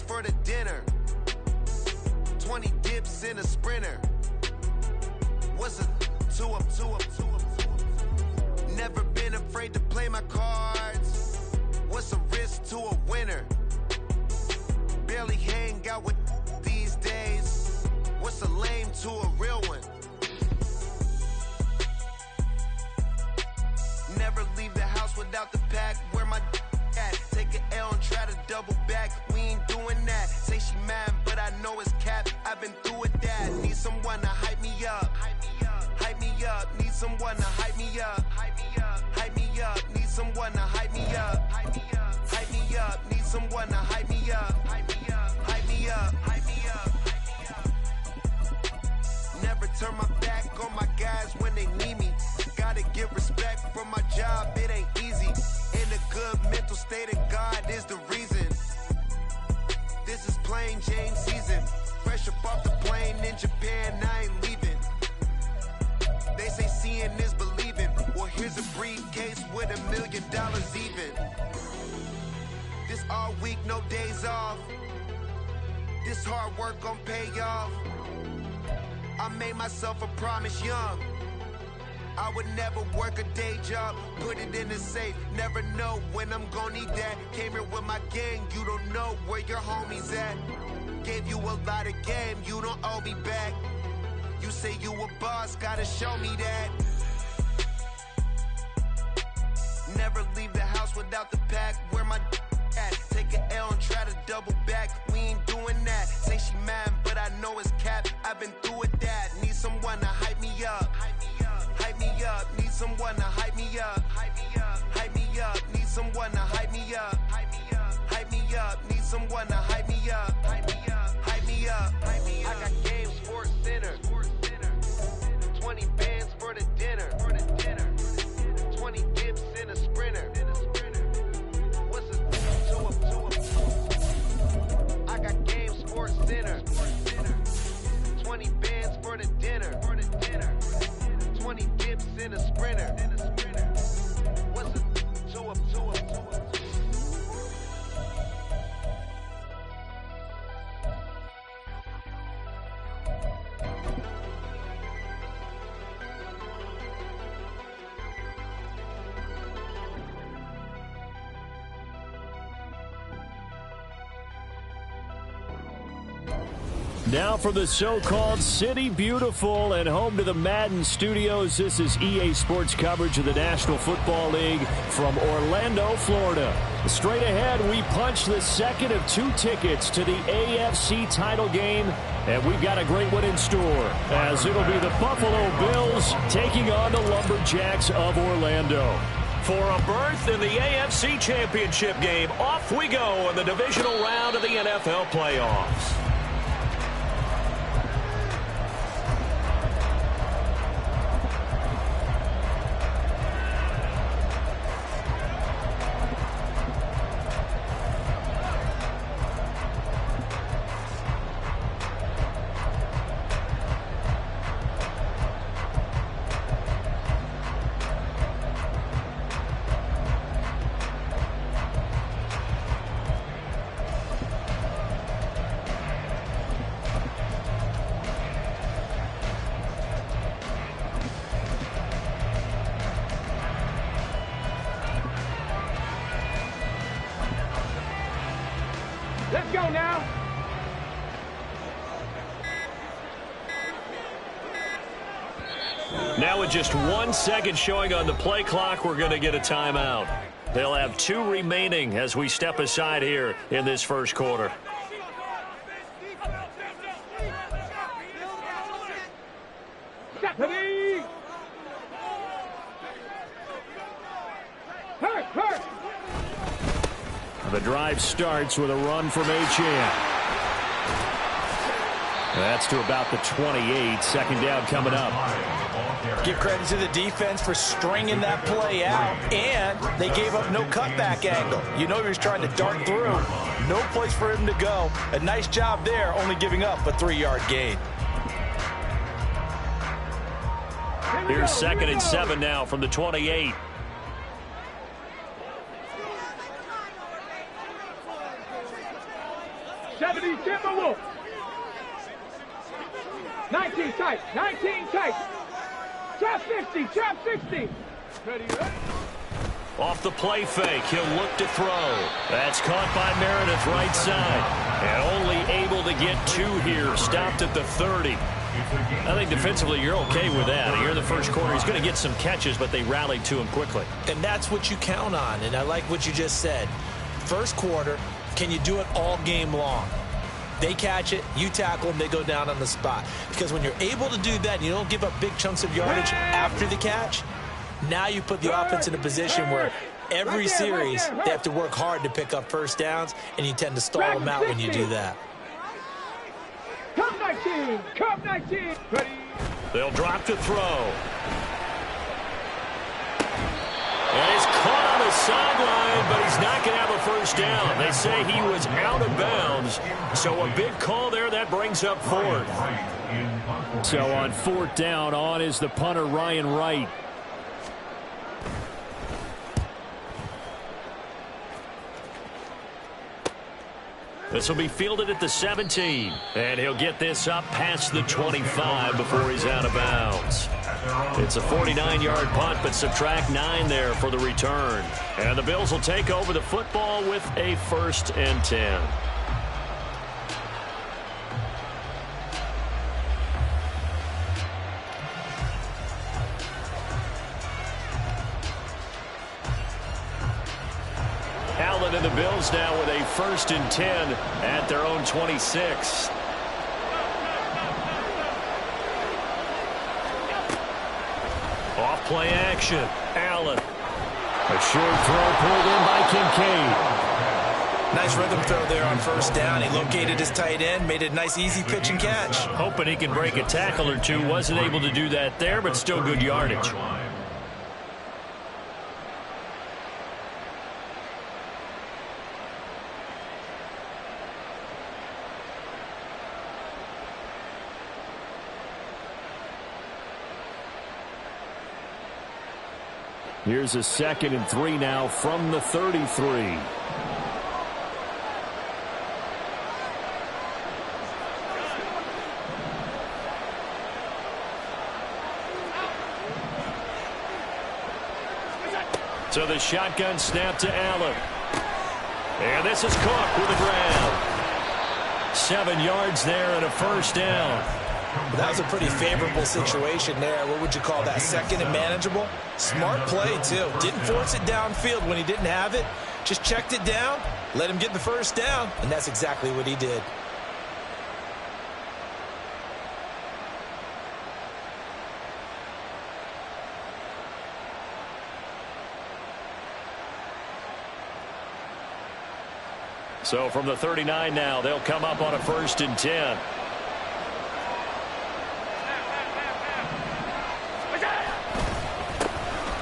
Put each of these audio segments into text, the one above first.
for the dinner. 20 dips in a sprinter. What's a 2 up, 2 up, 2 up? Never been afraid to play my cards. What's a risk to a winner? Barely hang out with these days. What's a lame to a real one? Never leave the house without the pack. Where my at? Take an L and try to double back. We ain't doing that. Say she mad, but I know it's cap. I've been through with that. Need someone to hype me up. Hype me up. Need someone to hype me up. Hype me up. Need someone to hype me up. Hype me up. Need someone to hype me up. Hype me up. Never turn my back on my guys when they need me. Gotta give respect for my job, it ain't easy. In a good mental state of God is the reason. This is plain Jane season. Fresh up off the plane in Japan, I ain't leaving. They say seeing is believing. Well, here's a briefcase with $1 million even. This all week, no days off. This hard work gon' pay off. I made myself a promise young. I would never work a day job, put it in the safe. Never know when I'm gon' need that. Came here with my gang, you don't know where your homies at. Gave you a lot of game, you don't owe me back. You say you a boss, gotta show me that. Never leave the house without the pack. Where my at? Take an L and try to double back. We ain't doing that. Say she mad, but I know it's cap. I've been through with that. Need someone to hype me up. Hype me up. Need someone to hype me up. Hype me up. Need someone to hype me up. Hype me up. Need someone to hype me up. Hype me up. I got game, Sports Center. 20 bands for the dinner. 20 dips in a sprinter. What's a 2 up, 2 up? I got game, Sports Center. 20 bands for the dinner. 20 dips in a sprinter. What's a 2 up, 2 up, 2 up? Now for the so-called City Beautiful and home to the Madden Studios, this is EA Sports coverage of the National Football League from Orlando, Florida. Straight ahead, we punch the second of 2 tickets to the AFC title game, and we've got a great one in store, as it'll be the Buffalo Bills taking on the Lumberjacks of Orlando. For a berth in the AFC Championship game, off we go in the divisional round of the NFL playoffs. Let's go now. Now with just 1 second showing on the play clock, we're going to get a timeout. They'll have 2 remaining as we step aside here in this first quarter. The drive starts with a run from Achane. That's to about the 28. Second down coming up. Give credit to the defense for stringing that play out, and they gave up no cutback angle. You know he was trying to dart through. No place for him to go. A nice job there, only giving up a 3-yard gain. Here's 2nd and 7 now from the 28. 70 Timberwolves. 19 tight. 19 tight. Trap 60. Trap 60. Ready? Off the play fake, he'll look to throw. That's caught by Meredith right side. And only able to get 2 here. Stopped at the 30. I think defensively you're okay with that. Here in the first quarter, he's going to get some catches, but they rallied to him quickly. And that's what you count on, and I like what you just said. First quarter, can you do it all game long? They catch it, you tackle them, they go down on the spot. Because when you're able to do that, you don't give up big chunks of yardage after the catch. Now you put the offense in a position where every series they have to work hard to pick up first downs, and you tend to stall them out when you do that. Come 19! Come 19! Ready? They'll drop to throw. And he's caught on the sideline, but he's not going to have a first down. They say he was out of bounds. So a big call there. That brings up 4th. So on 4th down, on is the punter, Ryan Wright. This will be fielded at the 17. And he'll get this up past the 25 before he's out of bounds. It's a 49-yard punt, but subtract 9 there for the return. And the Bills will take over the football with a 1st and 10. Allen and the Bills now with a 1st and 10 at their own 26. Off play action. Allen. A short throw pulled in by Kincaid. Nice rhythm throw there on 1st down. He located his tight end, made it a nice easy pitch and catch. Hoping he can break a tackle or two. Wasn't able to do that there, but still good yardage. Here's a 2nd and 3 now from the 33. So the shotgun snap to Allen. And this is Cook with a grab. 7 yards there and a 1st down. That was a pretty favorable situation there. What would you call that? 2nd and manageable? Smart play, too. Didn't force it downfield when he didn't have it. Just checked it down, let him get the 1st down, and that's exactly what he did. So from the 39 now, they'll come up on a 1st and 10.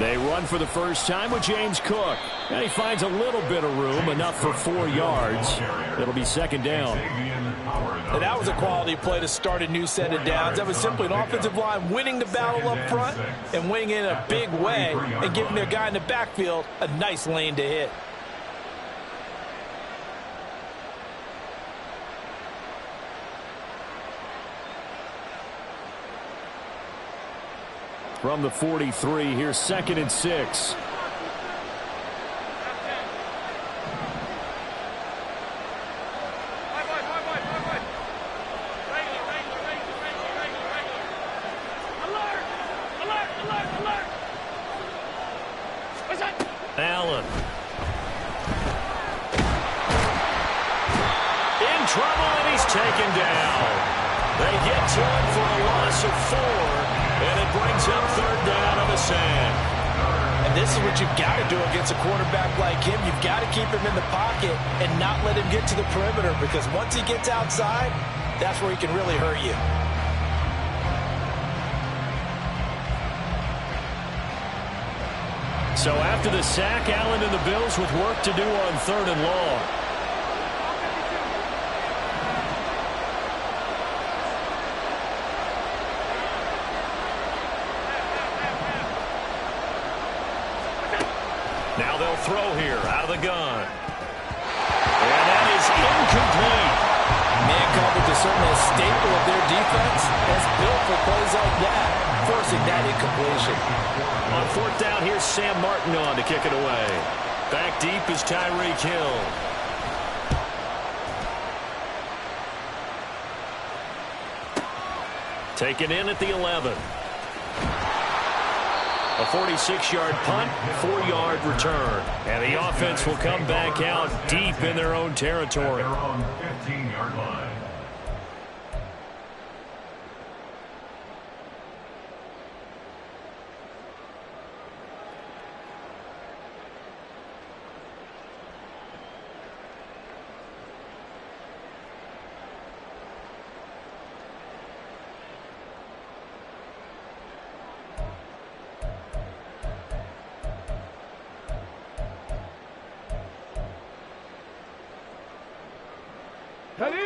They run for the first time with James Cook. And he finds a little bit of room, enough for 4 yards. It'll be 2nd down. And that was a quality play to start a new set of downs. That was simply an offensive line winning the battle up front and winning in a big way and giving their guy in the backfield a nice lane to hit. From the 43, here's 2nd and 6. Allen. In trouble, and he's taken down. They get to him for a loss of 4, and it brings up 3rd down on the sand. And this is what you've got to do against a quarterback like him. You've got to keep him in the pocket and not let him get to the perimeter, because once he gets outside, that's where he can really hurt you. So after the sack, Allen and the Bills with work to do on 3rd and long. Now they'll throw here out of the gun. And that is incomplete. certainly a staple of their defense, is built for plays like that, forcing that incompletion. On fourth down, here's Sam Martin on to kick it away. Back deep is Tyreek Hill. Taken in at the 11. A 46-yard punt, 4-yard return. And the offense will come back out deep in their own territory. Their own 15-yard line.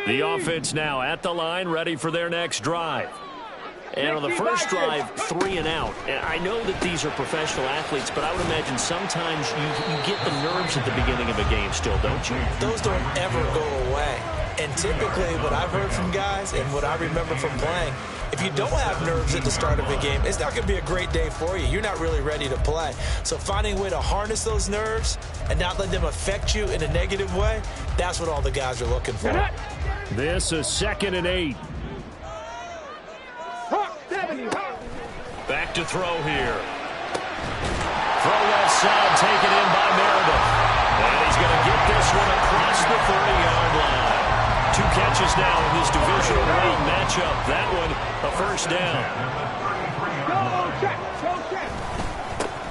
The offense now at the line, ready for their next drive. And on the first drive, 3 and out. And I know that these are professional athletes, but I would imagine sometimes you get the nerves at the beginning of a game still, don't you? Those don't ever go away. And typically what I've heard from guys and what I remember from playing, if you don't have nerves at the start of a game, it's not going to be a great day for you. You're not really ready to play. So finding a way to harness those nerves and not let them affect you in a negative way, that's what all the guys are looking for. This is 2nd and 8. Back to throw here. Throw left side, taken in by Meredith. And he's going to get this one across the 30-yard line. 2 catches now in this divisional round matchup. That one, a first down.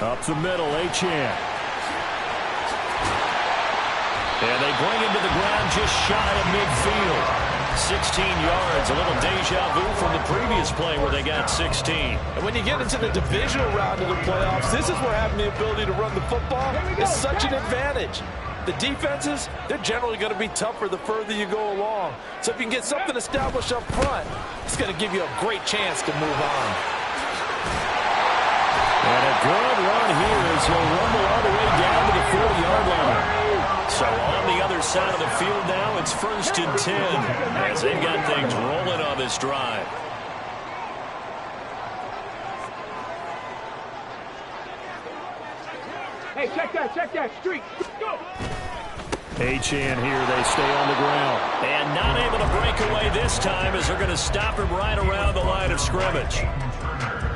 Up the middle, Achane. And they bring him to the ground just shy of midfield. 16 yards, a little deja vu from the previous play where they got 16. And when you get into the divisional round of the playoffs, this is where having the ability to run the football is such an advantage. The defenses, they're generally going to be tougher the further you go along. So if you can get something established up front, it's going to give you a great chance to move on. And a good run here as he'll rumble all the way down to the 40-yard line. So on the other side of the field now, it's 1st and 10 as they've got things rolling on this drive. Hey, check that streak. Go! Achane here, they stay on the ground. And not able to break away this time as they're going to stop him right around the line of scrimmage.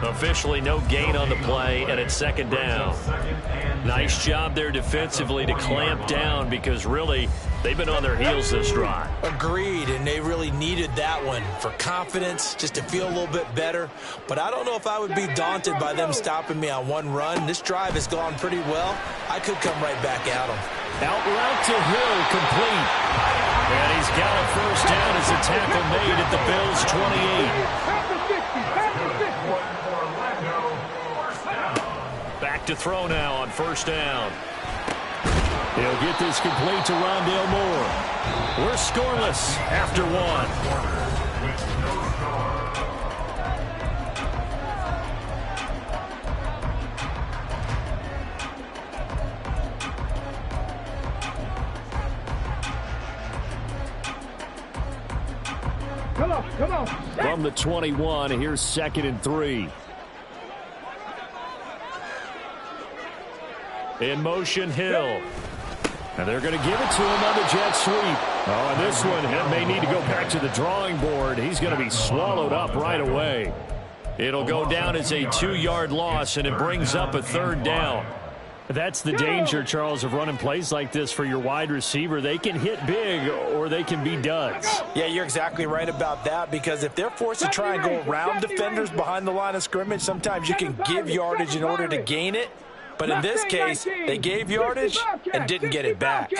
Officially no gain on the play, and it's 2nd down. Nice job there defensively to clamp down because really they've been on their heels this drive. Agreed, and they really needed that one for confidence, just to feel a little bit better. But I don't know if I would be daunted by them stopping me on one run. This drive has gone pretty well. I could come right back at them. Out route to Hill, complete. And he's got a first down as a tackle made at the Bills' 28. Back to throw now on 1st down. He'll get this complete to Rondale Moore. We're scoreless after 1. Come on. From the 21, here's 2nd and 3. In motion, Hill. And they're going to give it to him on the jet sweep. Oh, and this one may need to go back to the drawing board. He's going to be swallowed up right away. It'll go down as a 2-yard loss, and it brings up a 3rd down. That's the danger, Charles, of running plays like this for your wide receiver. They can hit big or they can be duds. Yeah, you're exactly right about that, because if they're forced to try and go around defenders behind the line of scrimmage, sometimes you can give yardage in order to gain it. But in this case, they gave yardage and didn't get it back.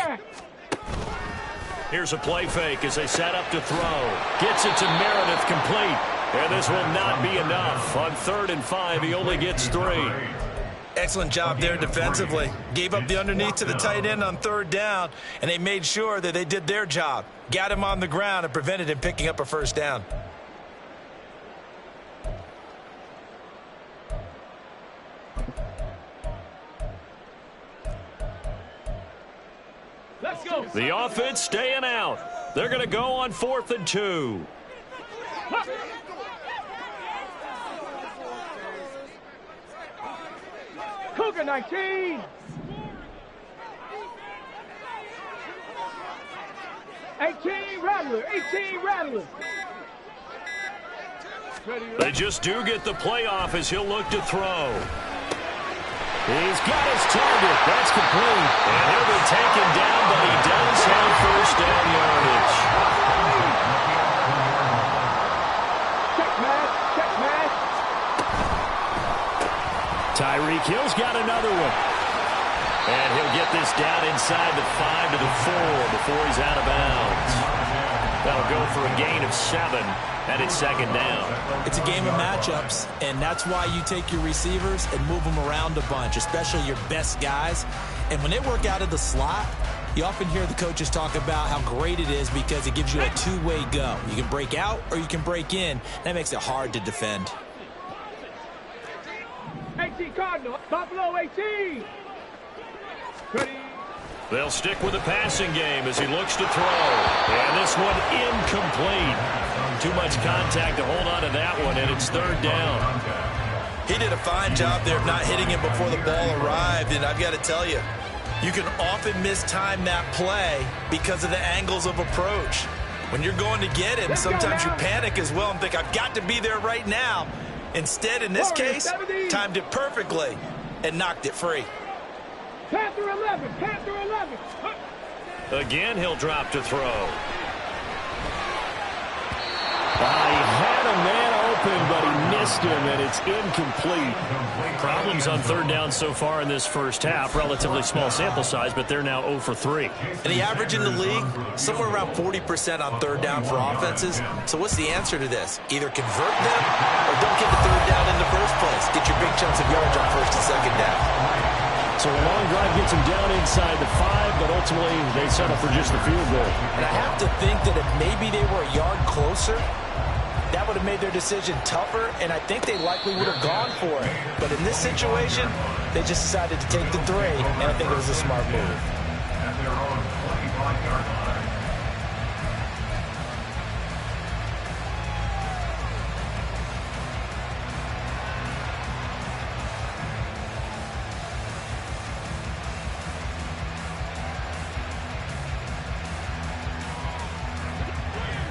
Here's a play fake as they set up to throw. Gets it to Meredith, complete. And this will not be enough. On 3rd and 5, he only gets 3. Excellent job there defensively. Gave up the underneath to the tight end on 3rd down, and they made sure that they did their job. Got him on the ground and prevented him picking up a first down. Let's go. The offense staying out. They're going to go on 4th and 2. Cougar 19. 18 Rattler. 18 Rattler. They just do get the playoff as he'll look to throw. He's got his target. That's complete. And he'll be taken down, but he does have first down yardage. Check match. Check match. Tyreek Hill's got another one. And he'll get this down inside the 5 to the 4 before he's out of bounds. That'll go for a gain of 7, and it's second down. It's a game of matchups, and that's why you take your receivers and move them around a bunch, especially your best guys. And when they work out of the slot, you often hear the coaches talk about how great it is because it gives you a two-way go. You can break out or you can break in. That makes it hard to defend. 18 Cardinal. Buffalo 18. Ready. They'll stick with the passing game as he looks to throw. And this one incomplete. Too much contact to hold on to that one, and it's third down. He did a fine job there of not hitting him before the ball arrived, and I've got to tell you, you can often mistime that play because of the angles of approach. When you're going to get him, sometimes you panic as well and think, I've got to be there right now. Instead, in this case, timed it perfectly and knocked it free. Panther 11. Panther 11. Again, he'll drop to throw. He had a man open, but he missed him, and it's incomplete. Problems on third down so far in this first half. Relatively small sample size, but they're now 0 for 3. And the average in the league, somewhere around 40% on third down for offenses. So what's the answer to this? Either convert them or don't get the third down in the first place. Get your big chunks of yards on first and second down. So a long drive gets him down inside the 5, but ultimately they settle for just the field goal. And I have to think that if maybe they were a yard closer, that would have made their decision tougher, and I think they likely would have gone for it. But in this situation, they just decided to take the 3, and I think it was a smart move. At their own 25-yard line.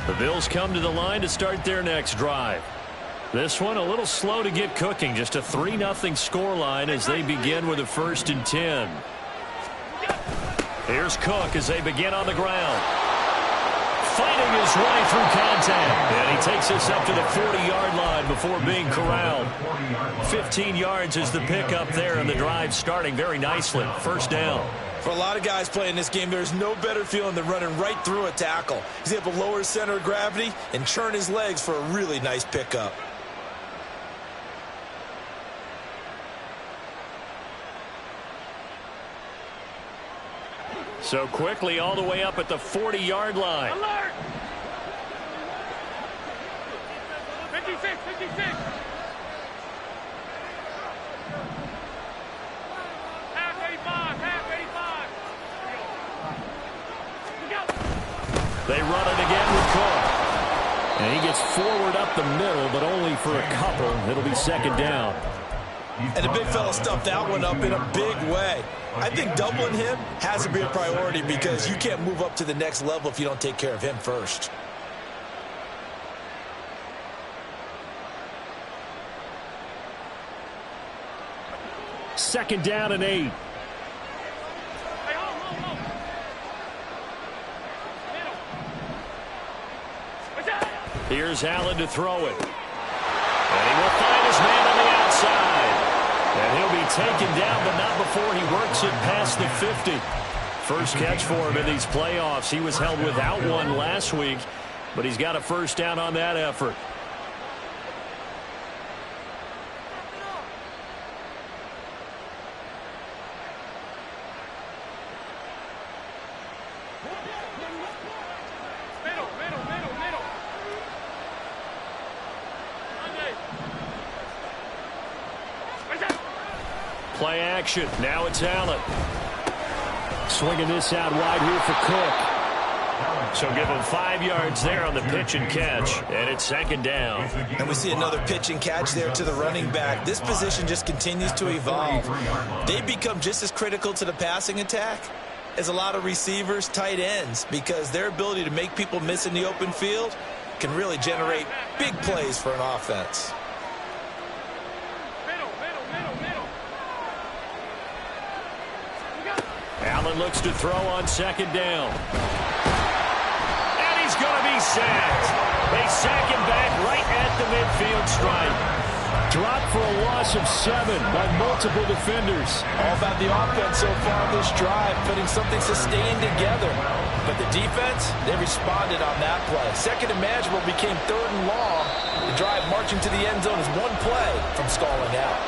The Bills come to the line to start their next drive. This one a little slow to get cooking. Just a 3-0 scoreline as they begin with a 1st and 10. Here's Cook as they begin on the ground. Fighting his way through contact. And he takes us up to the 40-yard line before being corralled. 15 yards is the pickup there, and the drive starting very nicely. First down. For a lot of guys playing this game, there's no better feeling than running right through a tackle. He's able to lower his center of gravity and churn his legs for a really nice pickup. So quickly all the way up at the 40-yard line. Alert! 56, 56. Half 85, half 85. They run it again with Cook. And he gets forward up the middle, but only for a couple. It'll be second down. And the big fella stuffed that one up in a big way. I think doubling him has to be a priority because you can't move up to the next level if you don't take care of him first. Second down and 8. Here's Allen to throw it. And he will find his man on the outside. And he'll be taken down, but not before he works it past the 50. First catch for him in these playoffs. He was held without one last week, but he's got a first down on that effort. Play action. Now it's Allen. Swinging this out wide here for Cook. So give him 5 yards there on the pitch and catch, and it's second down. And we see another pitch and catch there to the running back. This position just continues to evolve. They become just as critical to the passing attack as a lot of receivers, tight ends, because their ability to make people miss in the open field can really generate big plays for an offense. Allen looks to throw on second down. And he's going to be sacked. They sack him back right at the midfield stripe. Dropped for a loss of 7 by multiple defenders. All about the offense so far this drive, putting something sustained together. But the defense, they responded on that play. Second and manageable became third and long. The drive marching to the end zone is one play from stalling out.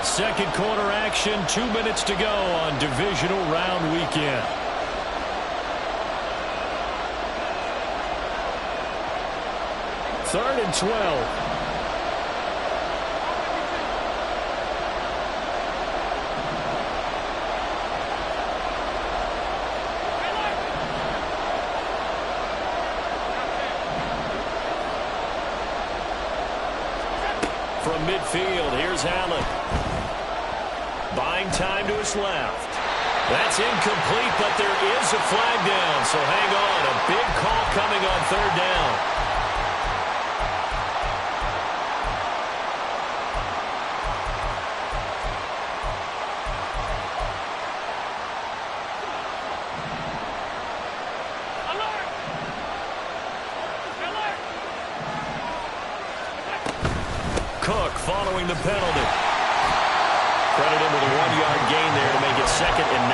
Second quarter action, 2 minutes to go on divisional round weekend. Third and 12. From midfield, here's Allen. Buying time to his left. That's incomplete, but there is a flag down, so hang on. A big call coming on third down. Cook following the penalty. Credit him with a 1-yard gain there to make it second and 9.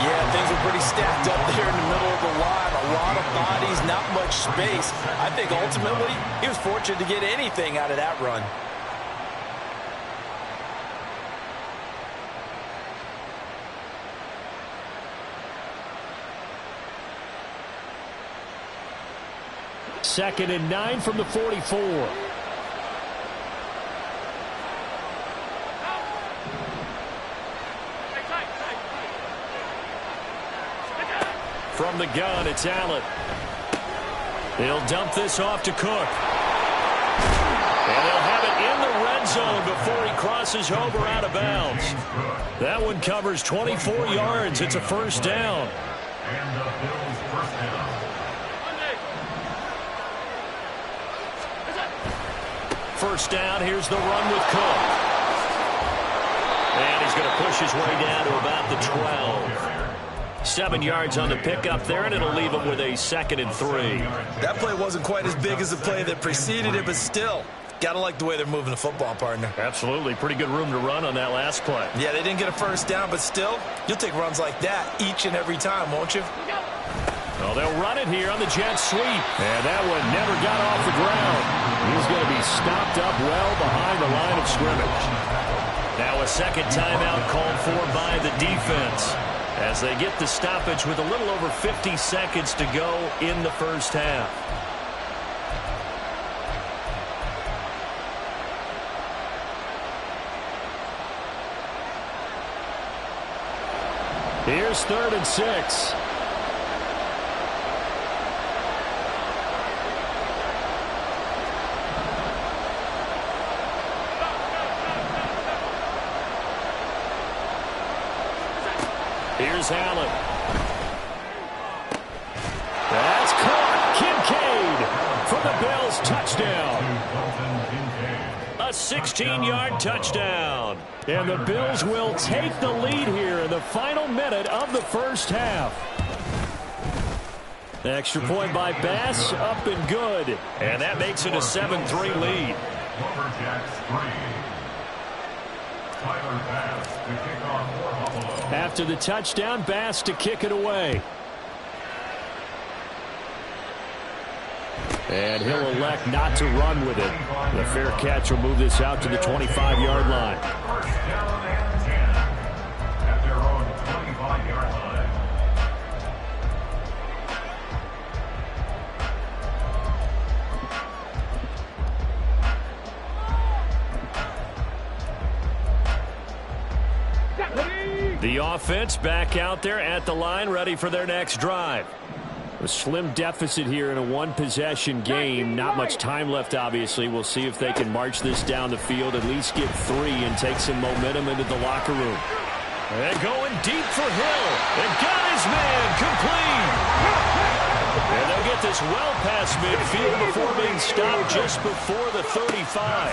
Yeah, things were pretty stacked up there in the middle of the line. A lot of bodies, not much space. I think ultimately he was fortunate to get anything out of that run. Second and 9 from the 44. From the gun, it's Allen. They'll dump this off to Cook. And they'll have it in the red zone before he crosses over out of bounds. That one covers 24 yards. It's a first down. And the Bills' first down. First down, here's the run with Cook. And he's going to push his way down to about the 12. 7 yards on the pickup there, and it'll leave him with a second and 3. That play wasn't quite as big as the play that preceded it, but still, got to like the way they're moving the football, partner. Absolutely. Pretty good room to run on that last play. Yeah, they didn't get a first down, but still, you'll take runs like that each and every time, won't you? Well, they'll run it here on the jet sweep. And that one never got off the ground. He's going to be stopped up well behind the line of scrimmage. Now a second timeout called for by the defense as they get the stoppage with a little over 50 seconds to go in the first half. Here's third and 6. Here's Allen. That's caught. Kincaid for the Bills. Touchdown. A 16-yard touchdown. And the Bills will take the lead here in the final minute of the first half. Extra point by Bass, up and good. And that makes it a 7-3 lead. Lumberjacks 3. Tyler Bass to kick off for Buffalo. After the touchdown, Bass to kick it away. And he'll elect not to run with it. The fair catch will move this out to the 25-yard line. First down and 10 at their own 25-yard line. The offense back out there at the line, ready for their next drive. A slim deficit here in a one-possession game. Not much time left, obviously. We'll see if they can march this down the field, at least get 3, and take some momentum into the locker room. And going deep for Hill. And got his man complete. And they'll get this well past midfield before being stopped just before the 35.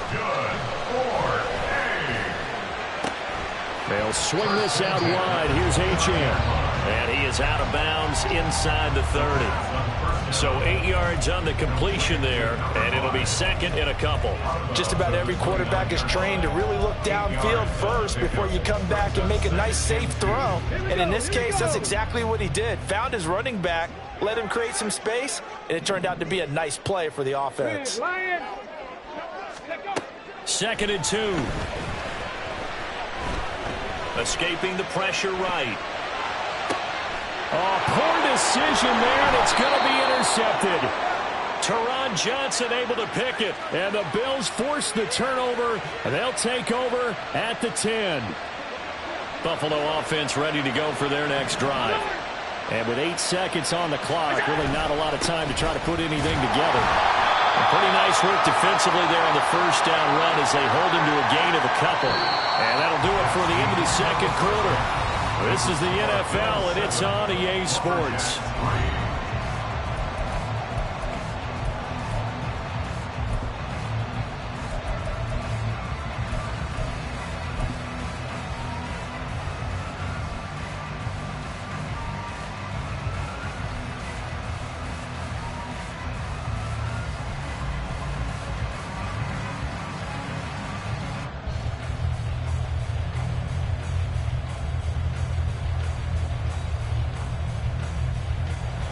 They'll swing this out wide. Here's Achane. And he is out of bounds inside the 30. So 8 yards on the completion there, and it'll be second in a couple. Just about every quarterback is trained to really look downfield first before you come back and make a nice, safe throw. And in this case, that's exactly what he did. Found his running back, let him create some space, and it turned out to be a nice play for the offense. Second and 2. Escaping the pressure right. Oh, poor decision there, and it's going to be intercepted. Teron Johnson able to pick it. And the Bills force the turnover, and they'll take over at the 10. Buffalo offense ready to go for their next drive. And with 8 seconds on the clock, really not a lot of time to try to put anything together. A pretty nice work defensively there on the first down run as they hold him to a gain of a couple. And that'll do it for the end of the second quarter. This is the NFL, and it's on EA Sports.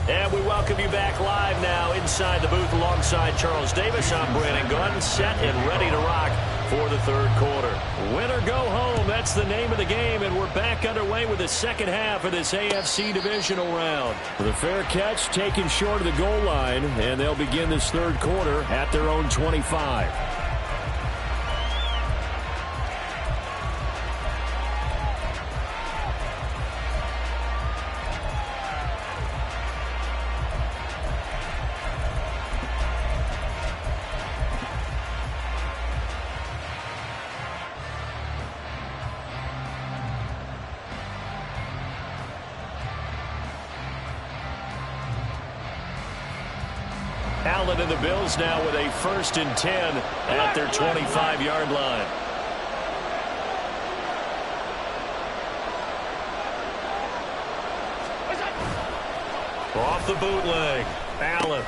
And we welcome you back live now inside the booth alongside Charles Davis. I'm Brandon Gunn, set and ready to rock for the third quarter. Win or go home, that's the name of the game, and we're back underway with the second half of this AFC divisional round. With a fair catch taken short of the goal line, and they'll begin this third quarter at their own 25. Allen and the Bills now with a 1st and 10 at their 25-yard line. Off the bootleg, Allen.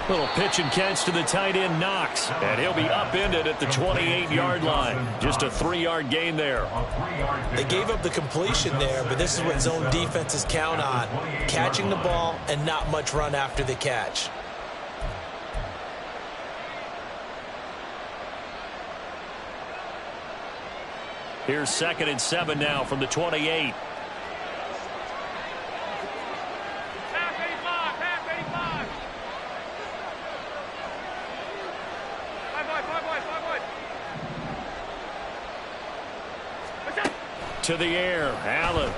Little pitch and catch to the tight end, Knox. And he'll be upended at the 28-yard line. Just a 3-yard gain there. They gave up the completion there, but this is what zone defenses count on. Catching the ball and not much run after the catch. Here's 2nd and 7 now from the 28. To the air, Allen.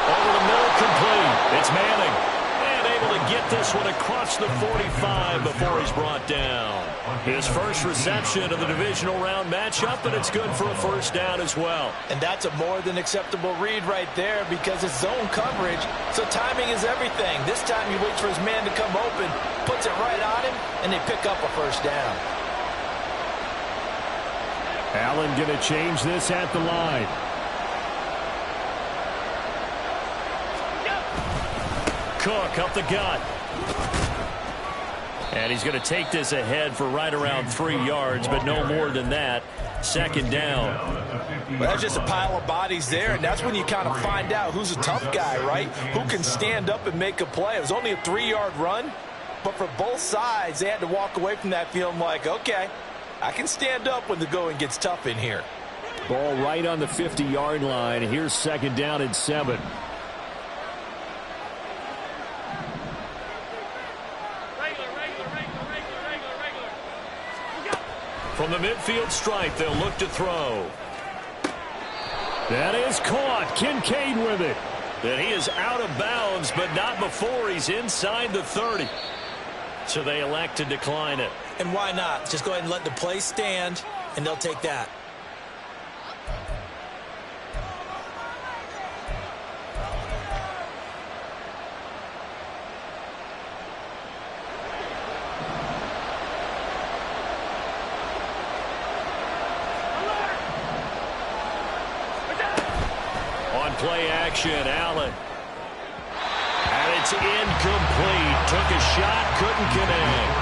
Over the middle, complete. It's Manning. And able to get this one across the 45 before he's brought down. His first reception of the divisional round matchup, and it's good for a 1st down as well. And that's a more than acceptable read right there because it's zone coverage, so timing is everything. This time he waits for his man to come open, puts it right on him, and they pick up a 1st down. Allen going to change this at the line. Cook up the gut. And he's going to take this ahead for right around 3 yards, but no more than that. 2nd down. Well, that's just a pile of bodies there, and that's when you kind of find out who's a tough guy, right? Who can stand up and make a play. It was only a 3-yard run, but for both sides, they had to walk away from that feeling like, okay, I can stand up when the going gets tough in here. Ball right on the 50-yard line. Here's 2nd down and 7. From the midfield stripe, they'll look to throw. That is caught. Kincaid with it. And he is out of bounds, but not before he's inside the 30. So they elect to decline it. And why not? Just go ahead and let the play stand, and they'll take that. Play action, Allen. And it's incomplete. Took a shot, couldn't connect.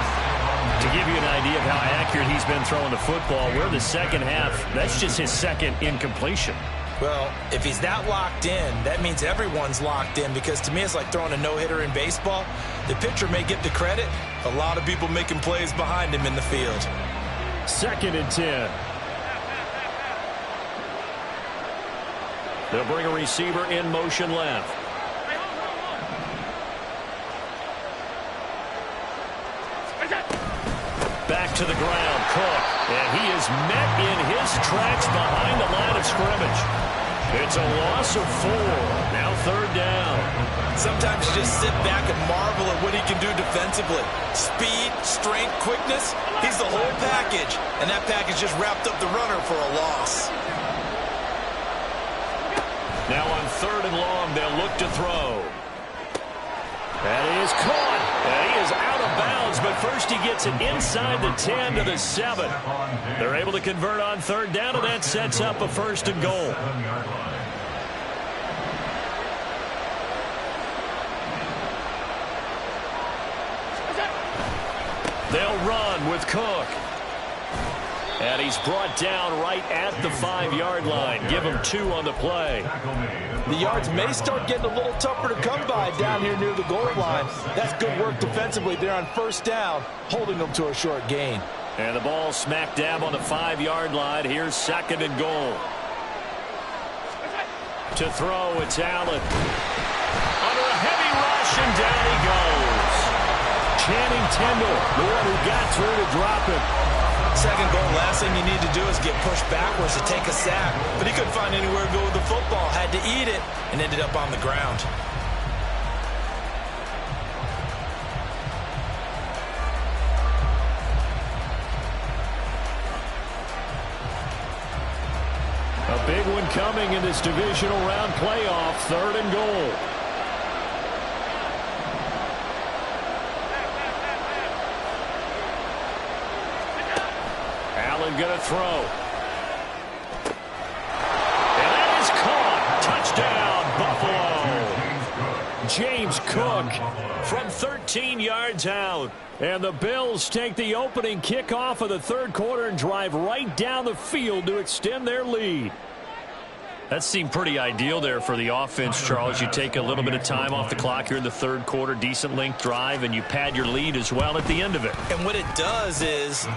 To give you an idea of how accurate he's been throwing the football, we're the second half. That's just his second incompletion. Well, if he's that locked in, that means everyone's locked in, because to me it's like throwing a no-hitter in baseball. The pitcher may get the credit. A lot of people making plays behind him in the field. 2nd and 10. They'll bring a receiver in motion left. Back to the ground, Cook. And he is met in his tracks behind the line of scrimmage. It's a loss of 4. Now 3rd down. Sometimes you just sit back and marvel at what he can do defensively. Speed, strength, quickness. He's the whole package. And that package just wrapped up the runner for a loss. Now on 3rd and long, they'll look to throw. That is caught. And he is out of bounds, but first he gets it inside the 10 to the 7. They're able to convert on 3rd down, and that sets up a 1st and goal. They'll run with Cook. And he's brought down right at the 5-yard line. Give him 2 on the play. The yards may start getting a little tougher to come by down here near the goal line. That's good work defensively there on 1st down, holding them to a short gain. And the ball smack dab on the 5-yard line. Here's 2nd and goal. To throw, it's Allen. Under a heavy rush, and down he goes. Channing Tindall, the one who got through to drop him. 2nd goal, last thing you need to do is get pushed backwards to take a sack. But he couldn't find anywhere to go with the football. Had to eat it and ended up on the ground. A big one coming in this divisional round playoff. 3rd and goal. Allen going to throw. And that is caught. Touchdown, Buffalo. James Cook from 13 yards out. And the Bills take the opening kickoff of the 3rd quarter and drive right down the field to extend their lead. That seemed pretty ideal there for the offense, Charles. You take a little bit of time off the clock here in the 3rd quarter, decent length drive, and you pad your lead as well at the end of it. And what it does is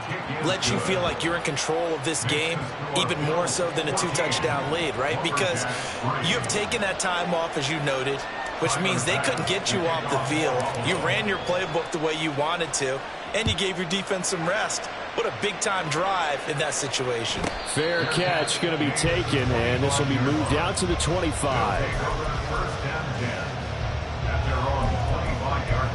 let you feel like you're in control of this game, even more so than a 2-touchdown lead, right? Because you have taken that time off, as you noted, which means they couldn't get you off the field. You ran your playbook the way you wanted to, and you gave your defense some rest. What a big-time drive in that situation. Fair catch going to be taken, and this will be moved out to the 25. 1st and 10 at their own 25-yard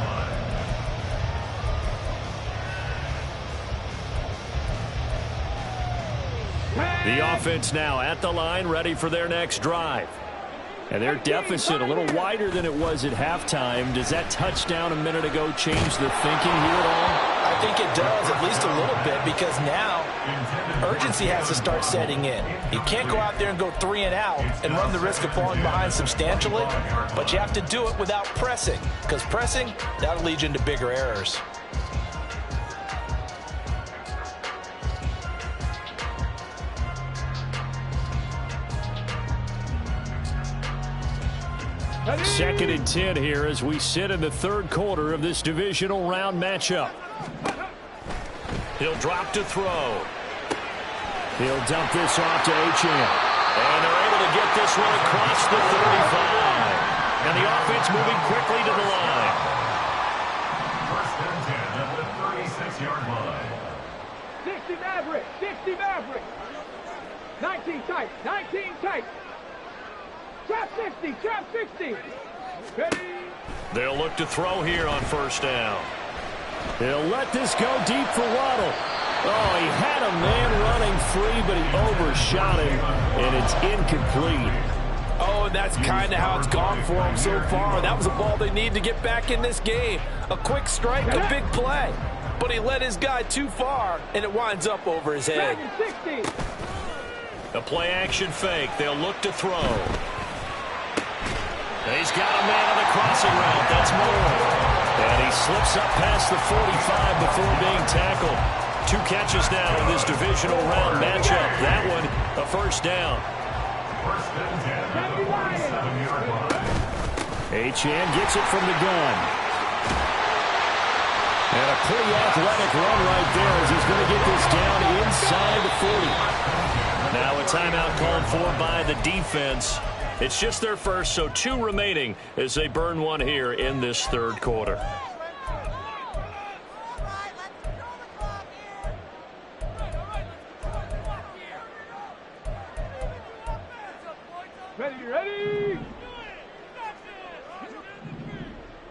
line. The offense now at the line, ready for their next drive. And their deficit a little wider than it was at halftime. Does that touchdown a minute ago change the thinking here at all? I think it does, at least a little bit, because now urgency has to start setting in. You can't go out there and go 3 and out and run the risk of falling behind substantially, but you have to do it without pressing, because pressing, that'll lead you into bigger errors. Second and 10 here as we sit in the 3rd quarter of this divisional round matchup. He'll drop to throw. He'll dump this off to Achane. And they're able to get this one across the 35. And the offense moving quickly to the line. 1st and 10 at the 36-yard line. 60 Maverick, 60 Maverick. 19 tight, 19 tight. Trap 60, trap 60. to throw here on first down. He'll let this go deep for Waddle. Oh, he had a man running free, but he overshot him, and it's incomplete. Oh, and that's kind of how it's gone for him so far. That was a ball they need to get back in this game. A quick strike, a big play. But he led his guy too far, and it winds up over his head. A play-action fake. They'll look to throw. He's got a man on the crossing route. That's Moore. And he slips up past the 45 before being tackled. 2 catches now in this divisional round matchup. That one, a first down. Achane gets it from the gun. And a pretty athletic run right there as he's going to get this down inside the 40. Now a timeout called for by the defense. It's just their first, so 2 remaining as they burn one here in this third quarter. Ready?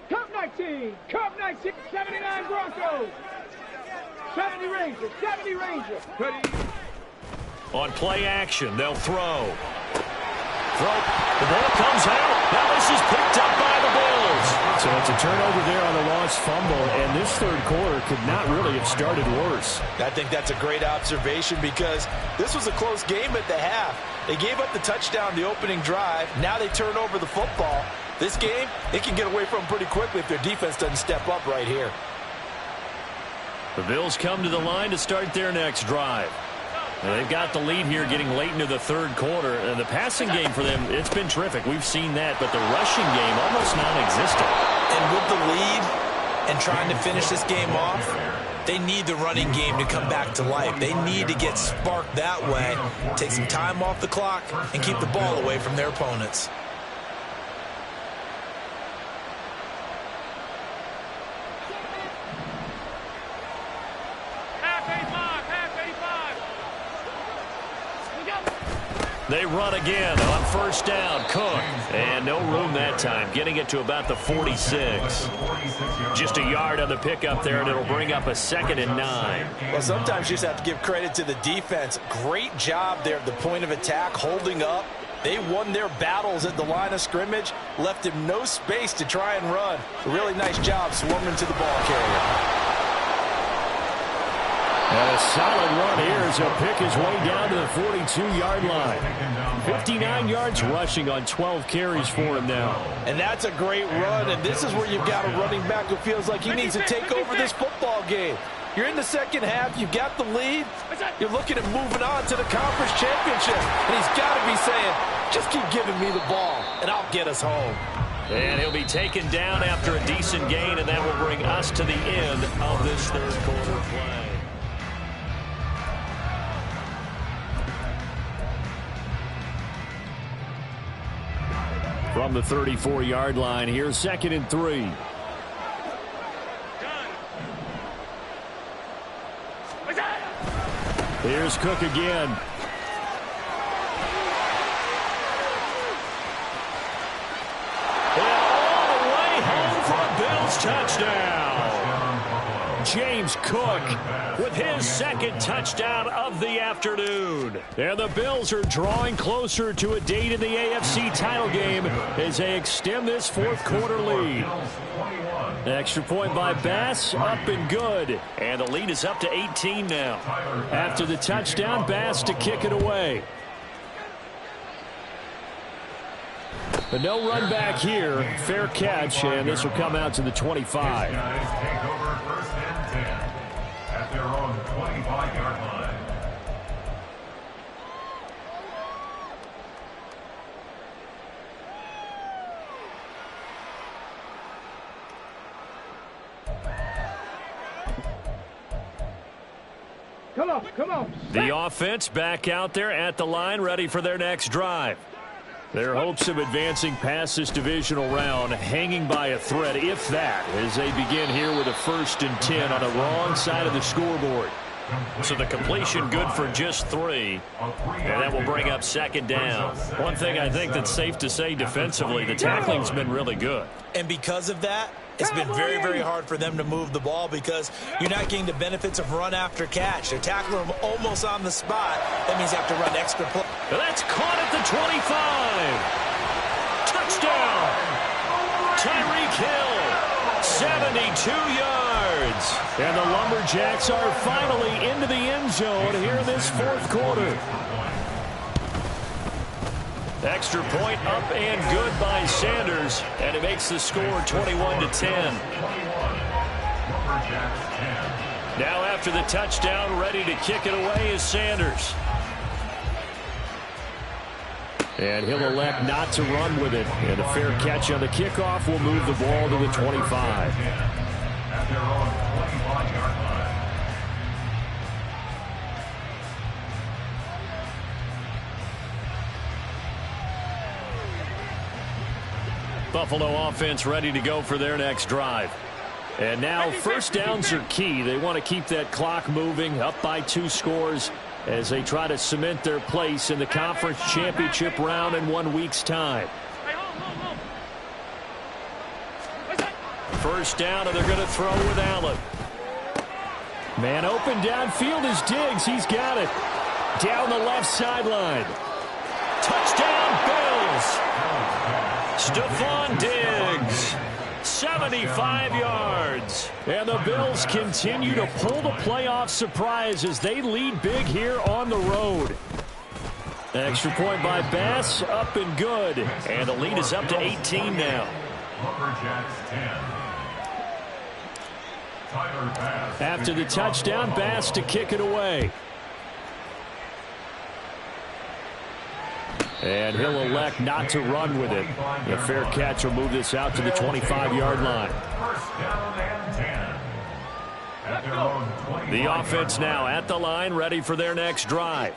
Cup 19, 79 Broncos. 70 Rangers. Ready? On play action, they'll throw. The ball comes out. Now this is picked up by the Bills. So it's a turnover there on the lost fumble, and this third quarter could not really have started worse. I think that's a great observation because this was a close game at the half. They gave up the touchdown the opening drive. Now they turn over the football. This game, they can get away from pretty quickly if their defense doesn't step up right here. The Bills come to the line to start their next drive. And they've got the lead here getting late into the third quarter. And the passing game for them, it's been terrific. We've seen that. But the rushing game, almost non-existent. And with the lead and trying to finish this game off, they need the running game to come back to life. They need to get sparked that way, take some time off the clock, and keep the ball away from their opponents. They run again on first down. Cook. And no room that time. Getting it to about the 46. Just a yard on the pickup there, and it'll bring up a 2nd and 9. Well, sometimes you just have to give credit to the defense. Great job there at the point of attack, holding up. They won their battles at the line of scrimmage, left him no space to try and run. A really nice job swarming to the ball carrier. And a solid run here as he'll pick his way down to the 42-yard line. 59 yards rushing on 12 carries for him now. And that's a great run, and this is where you've got a running back who feels like he needs to take over this football game. You're in the second half, you've got the lead, you're looking at moving on to the conference championship, and he's got to be saying, just keep giving me the ball, and I'll get us home. And he'll be taken down after a decent gain, and that will bring us to the end of this third quarter play. From the 34-yard line, here's 2nd and 3. Here's Cook again. And all the way home for a Bills touchdown. James Cook with his 2nd touchdown of the afternoon. And the Bills are drawing closer to a date in the AFC title game as they extend this fourth quarter lead. Extra point by Bass, up and good. And the lead is up to 18 now. After the touchdown, Bass to kick it away. But no run back here. Fair catch, and this will come out to the 25. Take over 1st and 10 at their own 25-yard line. Come on. The offense back out there at the line, ready for their next drive. Their hopes of advancing past this divisional round hanging by a thread, if that, as they begin here with a 1st and 10 on the wrong side of the scoreboard. So the completion good for just 3, and that will bring up 2nd down. One thing I think that's safe to say defensively, the tackling's been really good. And because of that, It's been very, very hard for them to move the ball because you're not getting the benefits of run after catch. They're tackling them almost on the spot. That means you have to run extra play. That's caught at the 25. Touchdown. Tyreek Hill, 72 yards. And the Lumberjacks are finally into the end zone here in this fourth quarter. Extra point up and good by Sanders, and it makes the score 21-10. Now after the touchdown, ready to kick it away is Sanders. And he'll elect not to run with it. And a fair catch on the kickoff will move the ball to the 25. At their own 25-yard line. Buffalo offense ready to go for their next drive. And now first downs are key. They want to keep that clock moving, up by 2 scores as they try to cement their place in the conference championship round in 1 week's time. First down, and they're going to throw with Allen. Man open downfield is Diggs. He's got it. Down the left sideline. Touchdown, Bills. Stephon Diggs, 75 yards. And the Bills continue to pull the playoff surprise as they lead big here on the road. Extra point by Bass, up and good. And the lead is up to 18 now. Lumberjacks 10. Tyler Bass. After the touchdown, Bass to kick it away. And he'll elect not to run with it. A fair catch will move this out to the 25-yard line. First down and 10. At their own 25. The offense now at the line, ready for their next drive.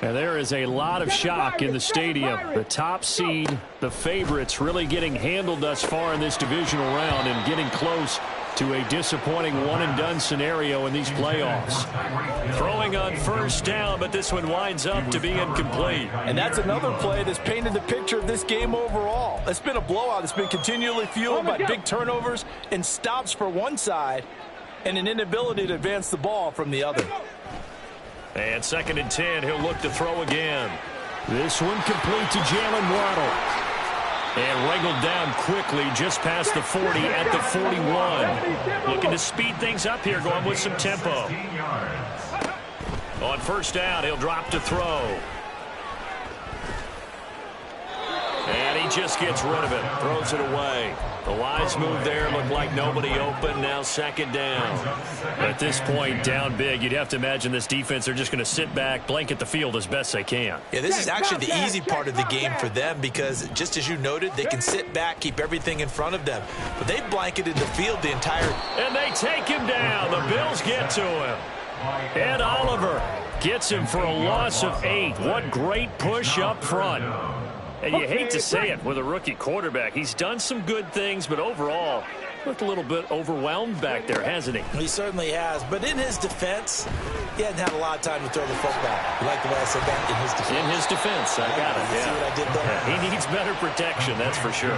And there is a lot of shock in the stadium. The top seed, the favorites, really getting handled thus far in this divisional round and getting close to a disappointing one-and-done scenario in these playoffs. Throwing on first down, but this one winds up to be incomplete. And that's another play that's painted the picture of this game overall. It's been a blowout. It's been continually fueled by big turnovers and stops for one side and an inability to advance the ball from the other. And 2nd and 10, he'll look to throw again. This one complete to Jalen Waddle. And wrangled down quickly just past the 40 at the 41. Looking to speed things up here, going with some tempo. On first down, he'll drop to throw. And he just gets rid of it, throws it away. The wise move there, looked like nobody open, now 2nd down. At this point, down big, you'd have to imagine this defense, they're just going to sit back, blanket the field as best they can. Yeah, this is actually the easy part of the game for them because, just as you noted, they can sit back, keep everything in front of them. But they blanketed the field the entire... And they take him down. The Bills get to him. Ed Oliver gets him for a loss of 8. What great push up front. And you hate to say it with a rookie quarterback. He's done some good things, but overall, looked a little bit overwhelmed back there, hasn't he? He certainly has. But in his defense, he hasn't had a lot of time to throw the football. You like the way I said that? In his defense. In his defense, I got it. See what I did there? Yeah, he needs better protection, that's for sure.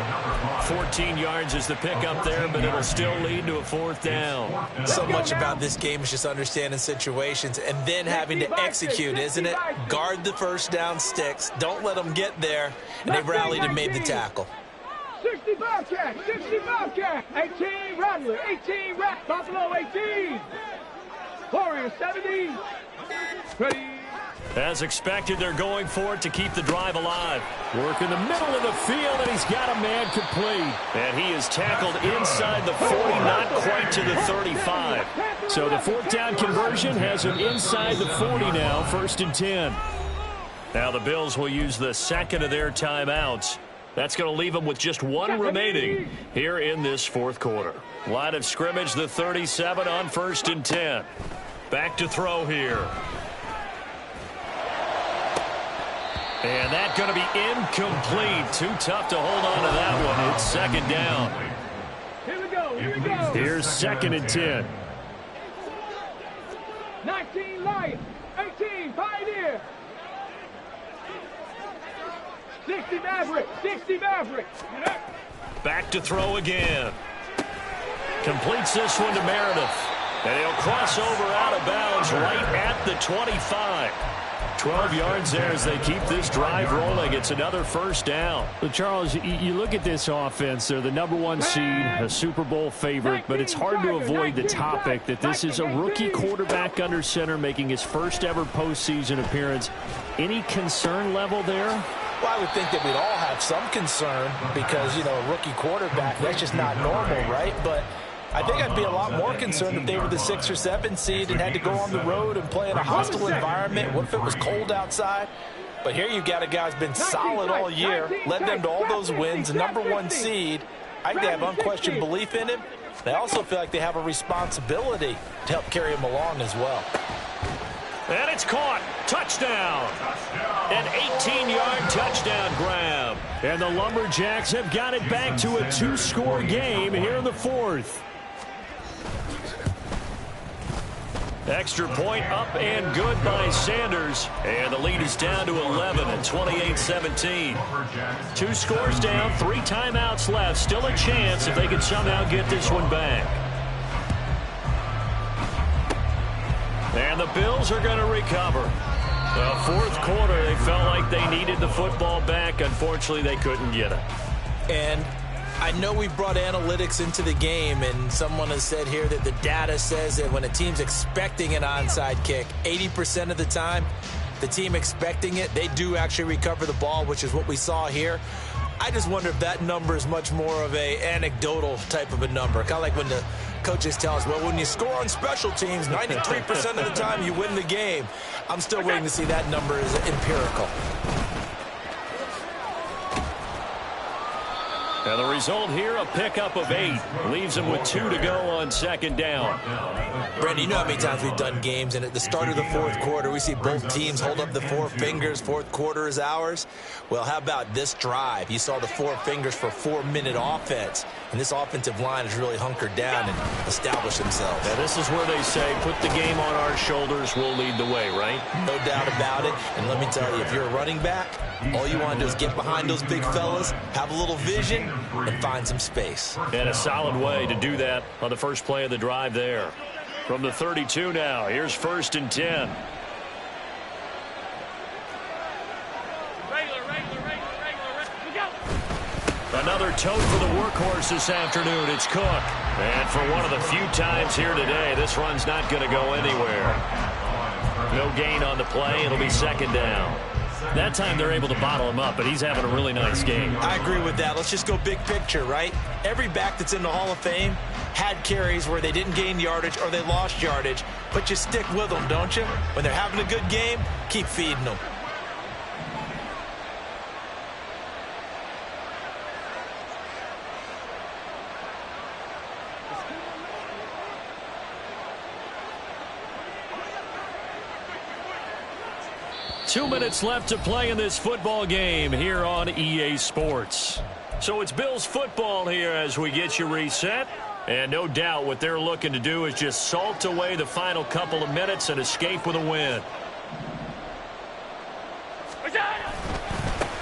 14 yards is the pickup there, but it'll still lead to a 4th down. So much about this game is just understanding situations and then having to execute, isn't it? Guard the first down sticks. Don't let them get there. And they rallied and made the tackle. 60 Bobcat, 60 Bobcat, 18 Rattler, 18 Rat, Buffalo 18, Warriors 70, ready. As expected, they're going for it to keep the drive alive. Work in the middle of the field, and he's got a man complete. And he is tackled inside the 40, not quite to the 35. So the 4th down conversion has him inside the 40 now, 1st and 10. Now the Bills will use the 2nd of their timeouts. That's going to leave them with just 1 remaining here in this 4th quarter. Line of scrimmage, the 37 on 1st and 10. Back to throw here. And that's going to be incomplete. Too tough to hold on to that one. It's 2nd down. Here we go, here we go. Here's 2nd and 10. 19 Lions, 18 Pioneer. 60 Maverick, 60 Maverick. Back to throw again. Completes this one to Meredith. And he'll cross over out of bounds right at the 25. 12 yards there as they keep this drive rolling. It's another first down. Well, Charles, you look at this offense. They're the #1 seed, a Super Bowl favorite, but it's hard to avoid the topic that this is a rookie quarterback under center making his first ever postseason appearance. Any concern level there? Well, I would think that we'd all have some concern because, a rookie quarterback, that's just not normal, right? But I think I'd be a lot more concerned if they were the 6 or 7 seed and had to go on the road and play in a hostile environment. What if it was cold outside? But here you've got a guy who's been solid all year, led them to all those wins, #1 seed. I think they have unquestioned belief in him. They also feel like they have a responsibility to help carry him along as well. And it's caught. Touchdown. An 18-yard touchdown grab. And the Lumberjacks have got it back to a 2-score game here in the 4th. Extra point up and good by Sanders. And the lead is down to 11 at 28-17. 2 scores down, 3 timeouts left. Still a chance if they could somehow get this one back. And the Bills are going to recover. The 4th quarter, they felt like they needed the football back. Unfortunately, they couldn't get it. And I know we brought analytics into the game, and someone has said here that the data says that when a team's expecting an onside kick, 80% of the time, the team expecting it, they do actually recover the ball, which is what we saw here. I just wonder if that number is much more of a anecdotal type of a number. Kind of like when the coaches tell us, well, when you score on special teams, 93% of the time you win the game. I'm still waiting to see that number as empirical. And the result here, a pickup of 8. Leaves them with 2 to go on 2nd down. Brandon, you know how many times we've done games, and at the start of the 4th quarter, we see both teams hold up the 4 fingers, 4th quarter is ours. Well, how about this drive? You saw the 4 fingers for 4-minute offense, and this offensive line has really hunkered down and established themselves. Now, this is where they say, put the game on our shoulders, we'll lead the way, right? No doubt about it, and let me tell you, if you're a running back, all you want to do is get behind those big fellas, have a little vision, and find some space. And a solid way to do that on the first play of the drive there. From the 32 now, here's 1st and 10. Another tote for the workhorse this afternoon. It's Cook. And for one of the few times here today, this run's not going to go anywhere. No gain on the play. It'll be 2nd down. That time they're able to bottle him up, but he's having a really nice game. I agree with that. Let's just go big picture, right? Every back that's in the Hall of Fame had carries where they didn't gain yardage or they lost yardage, but you stick with them, don't you? When they're having a good game, keep feeding them. Two minutes left to play in this football game here on EA Sports. So it's Bills football here as we get you reset. And no doubt what they're looking to do is just salt away the final couple of minutes and escape with a win.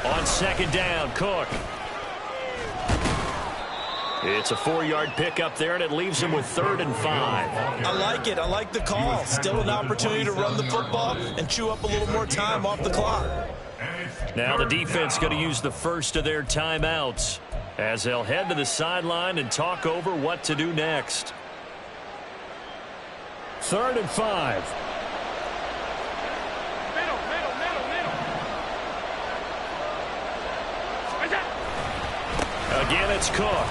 On 2nd down, Cook. It's a 4-yard pickup there, and it leaves him with 3rd and 5. I like it. I like the call. Still an opportunity to run the football and chew up a little more time off the clock. Now the defense going to use the first of their timeouts as they'll head to the sideline and talk over what to do next. 3rd and 5. Again, it's Cook.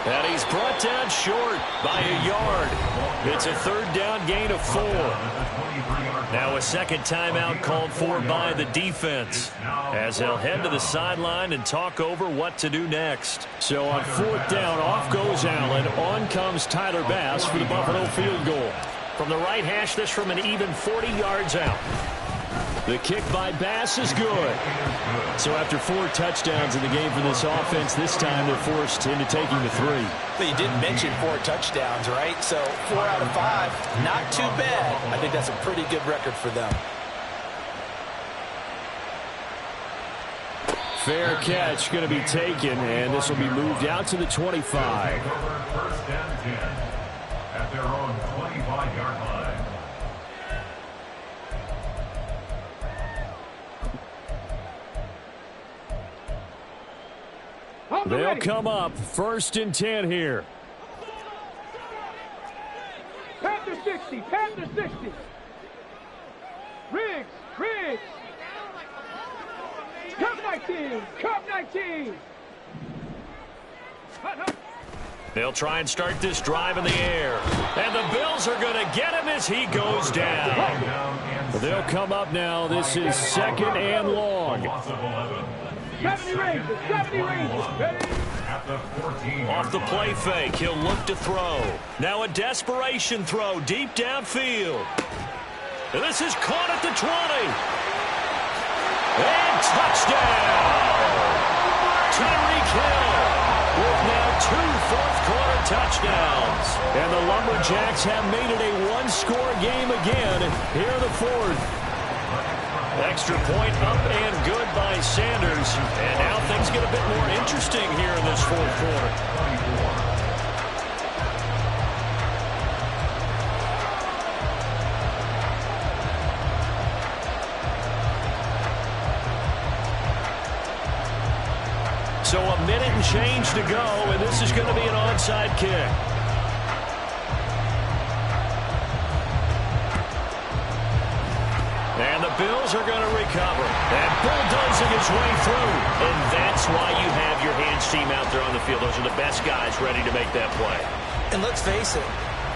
And he's brought down short by a yard. It's a 3rd down gain of 4. Now a 2nd timeout called for by the defense as they'll head to the sideline and talk over what to do next. So on 4th down, off goes Allen. On comes Tyler Bass for the Buffalo field goal. From the right hash, this from an even 40 yards out. The kick by Bass is good. So after 4 touchdowns in the game for this offense, this time they're forced into taking the 3. But you didn't mention 4 touchdowns, right? So 4 out of 5, not too bad. I think that's a pretty good record for them. Fair catch going to be taken, and this will be moved out to the 25. They'll come up 1st and 10 here. Panther 60, Panther 60. Riggs. Cup 19. They'll try and start this drive in the air. And the Bills are going to get him as he goes down. They'll come up now. This is 2nd and long. 70 ranges. Ready? Off the play fake, he'll look to throw. Now a desperation throw deep downfield. And this is caught at the 20. And touchdown! Tyreek Hill with now 2 fourth-quarter touchdowns. And the Lumberjacks have made it a one-score game again here in the 4th. Extra point up and good by Sanders. And now things get a bit more interesting here in this 4th quarter. So a minute and change to go, and this is going to be an onside kick. And the Bills are going to recover. And bulldozing his way through. And that's why you have your hands team out there on the field. Those are the best guys ready to make that play. And let's face it,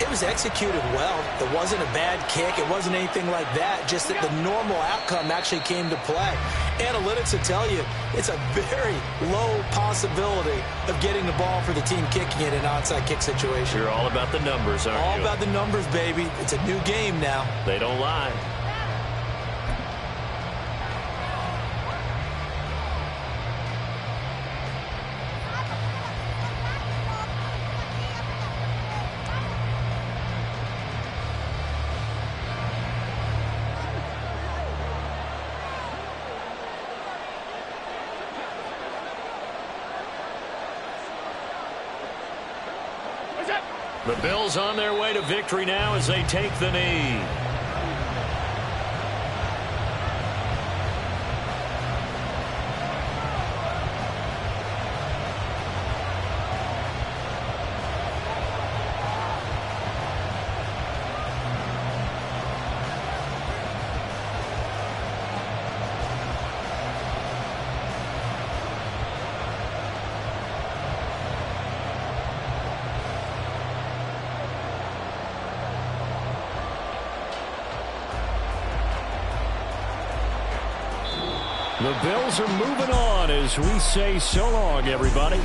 it was executed well. It wasn't a bad kick. It wasn't anything like that. Just that the normal outcome actually came to play. Analytics will tell you it's a very low possibility of getting the ball for the team kicking it in an onside kick situation. You're all about the numbers, aren't you? All about the numbers, baby. It's a new game now. They don't lie. The Bills on their way to victory now as they take the knee. The Bills are moving on as we say so long, everybody.